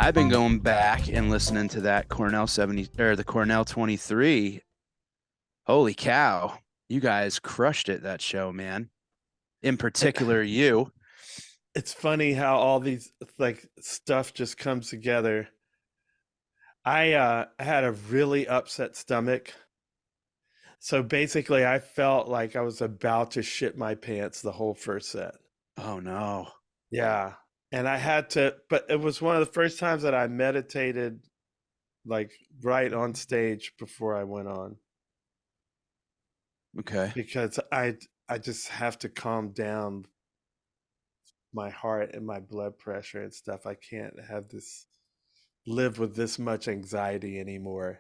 I've been going back and listening to that Cornell 70 or the Cornell 23. Holy cow. You guys crushed it that show, man. In particular, you. It's funny how all these like stuff just comes together. I had a really upset stomach. So basically I felt like I was about to shit my pants the whole first set. Oh no. Yeah. And I had to, but it was one of the first times that I meditated like right on stage before I went on Okay. because I just have to calm down my heart and my blood pressure and stuff. I can't have this live with this much anxiety anymore.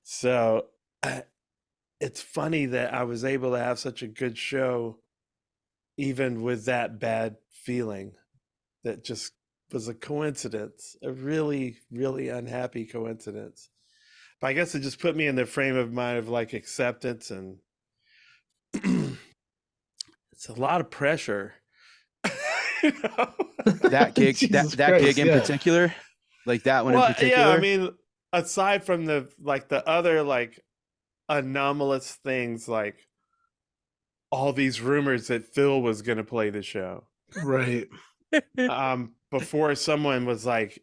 So it's funny that I was able to have such a good show, even with that bad feeling that just was a coincidence, a really, really unhappy coincidence. But I guess it just put me in the frame of mind of like acceptance and it's a lot of pressure. you know? That gig, that Jesus that gig Christ, in yeah. particular, like that one in Well, yeah, I particular. mean, aside from the other like anomalous things like all these rumors that Phil was going to play the show. Right. Before someone was like,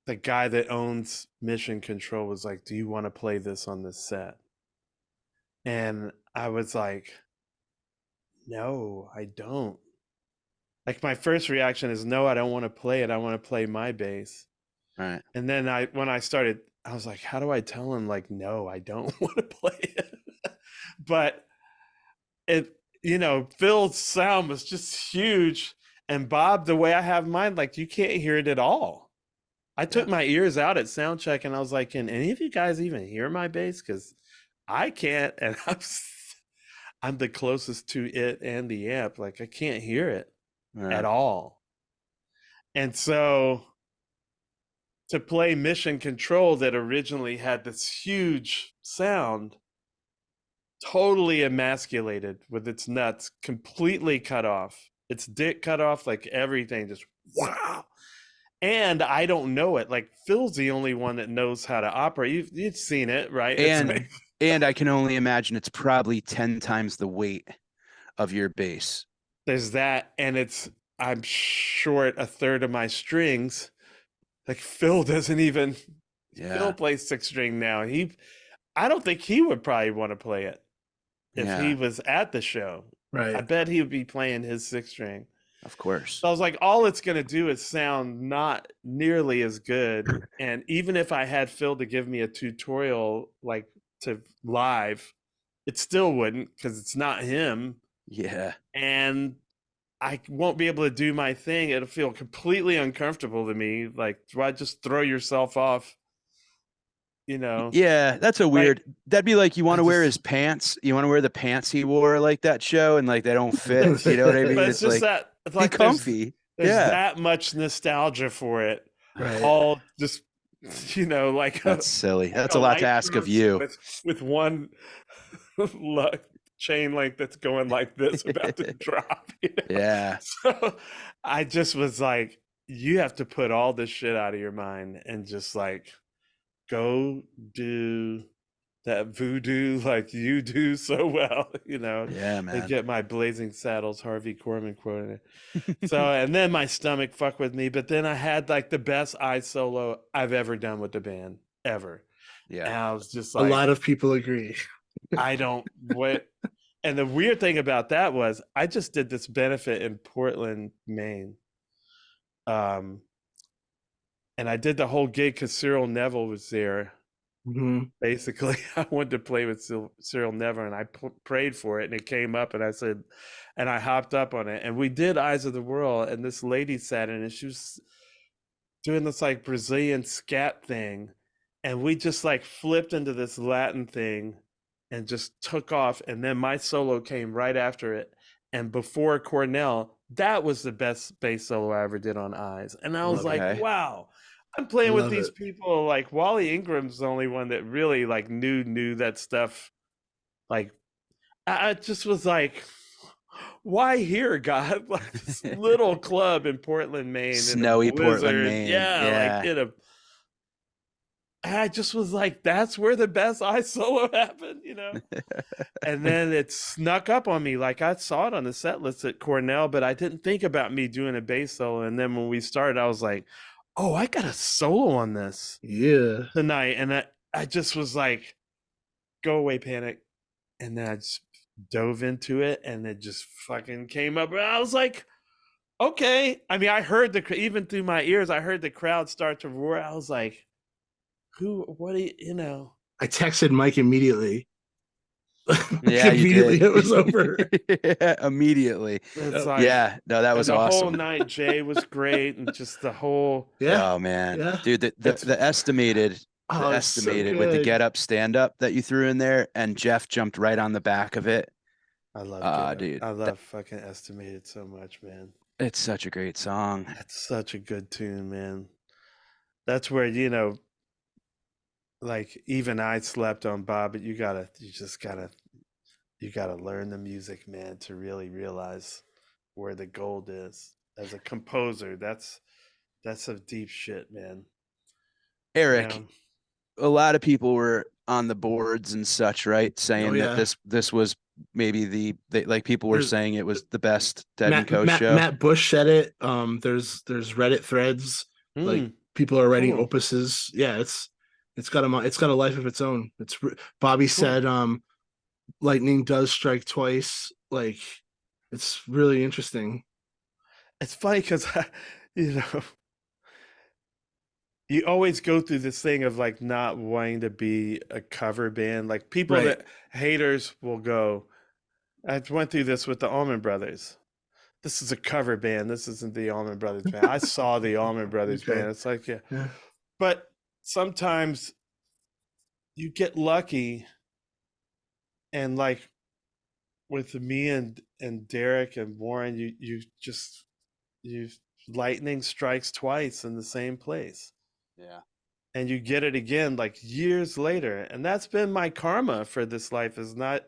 the guy that owns Mission Control was like, "Do you want to play this on this set?" And I was like, "No, I don't." Like my first reaction is, "No, I don't want to play it. I want to play my bass." Right. And then when I started, I was like, "How do I tell him like, no, I don't want to play it?" But it, Phil's sound was just huge. And Bob, the way I have mine, like you can't hear it at all. I took Yeah. my ears out at sound check and I was like, can any of you guys even hear my bass? Because I can't, and I'm the closest to it and the amp. Like I can't hear it Yeah. at all. And so to play Mission Control that originally had this huge sound, totally emasculated with its nuts completely cut off, its dick cut off, like everything just wow. And I don't know it. Like Phil's the only one that knows how to operate. You've seen it, right? It's And amazing. and I can only imagine it's probably 10 times the weight of your bass. There's that, and I'm short a third of my strings. Like Phil doesn't even. Phil Yeah. plays six string now. I don't think he would probably want to play it if he Yeah. was at the show. I Right. bet he would be playing his six string. Of course. So I was like, all it's going to do is sound not nearly as good. And even if I had Phil to give me a tutorial, like to live, it still wouldn't because it's not him. Yeah. And I won't be able to do my thing. It'll feel completely uncomfortable to me. Like, why just throw yourself off? You know, Yeah, that's a like weird. That'd be like you want I to wear just, his pants. You want to wear the pants he wore like that show, and like they don't fit. You know what I mean? but it's It's just like that, it's be like comfy. there's Yeah, that much nostalgia for it. Right. All just, like that's silly. That's a a lot to light ask of person you. with one chain link that's going like this about to drop. Yeah, So I just was like, you have to put all this shit out of your mind and just like go do that voodoo like you do so well, yeah, and man. get my Blazing Saddles Harvey Korman quote in it. So, and then my stomach fucked with me, but then I had like the best I solo I've ever done with the band ever. Yeah, And I was just A like, lot of people agree. I don't what. And the weird thing about that was I just did this benefit in Portland, Maine. Um, and I did the whole gig because Cyril Neville was there. Hmm. Basically, I wanted to play with Cyril Neville, and I prayed for it, and it came up, and I said, and I hopped up on it, and we did Eyes of the World, and this lady sat in, and she was doing this like Brazilian scat thing, and we just like flipped into this Latin thing, and just took off, and then my solo came right after it, and before Cornell, that was the best bass solo I ever did on Eyes, and I was Love it. like, okay. wow. I'm playing with Love these it. people like Wally Ingram's the only one that really like knew that stuff. Like I just was like, why here, God? Like this little club in Portland, Maine, in a Snowy Portland, blizzard. Maine. Yeah, like Yeah, in a I just was like, that's where the best I solo happened, And then it snuck up on me. Like I saw it on the set list at Cornell, but I didn't think about me doing a bass solo. And then when we started, I was like, oh, I got a solo on this Yeah. tonight. And I just was like, go away, Panic. And then I just dove into it and it just fucking came up. And I was like, okay. I mean, I heard even through my ears, I heard the crowd start to roar. I was like, what do you. I texted Mike immediately. Yeah, you Immediately did. it was over. Yeah, immediately. It's like, Yeah, no, that and was the whole awesome. night, Jay was great, and just the whole. Yeah. Oh man, Yeah. dude, It's the estimated, Oh, it's so with the good. get up stand up that you threw in there, and Jeff jumped right on the back of it. I love Get Up. Dude, I love fucking Estimated so much, man. it's such a great song. That's such a good tune, man. That's where like even I slept on Bob, but you just gotta learn the music, man, to really realize where the gold is. As a composer, that's some deep shit, man. Eric, a lot of people were on the boards and such, right? Oh Saying that yeah. this was maybe like people were There's saying it was the best Dead and Co show. Matt Bush said it. There's Reddit threads, like Mm, people are writing cool. opuses. Yeah, it's got a life of its own. Bobby Cool. said lightning does strike twice. Like it's really interesting. It's funny because you know you always go through this thing of like not wanting to be a cover band. Like people Right. that haters will go. I went through this with the Allman Brothers. This is a cover band. This isn't the Allman Brothers band. I saw the Allman Brothers Okay. band. It's like, yeah. Yeah. But sometimes you get lucky, and like with me and Derek and Warren, you lightning strikes twice in the same place. Yeah. And you get it again like years later. And that's been my karma for this life, is not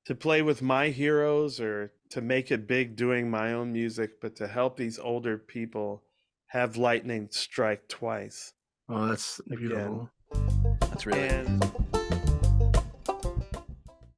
to play with my heroes or to make it big doing my own music, but to help these older people have lightning strike twice Oh, that's again. beautiful. That's really And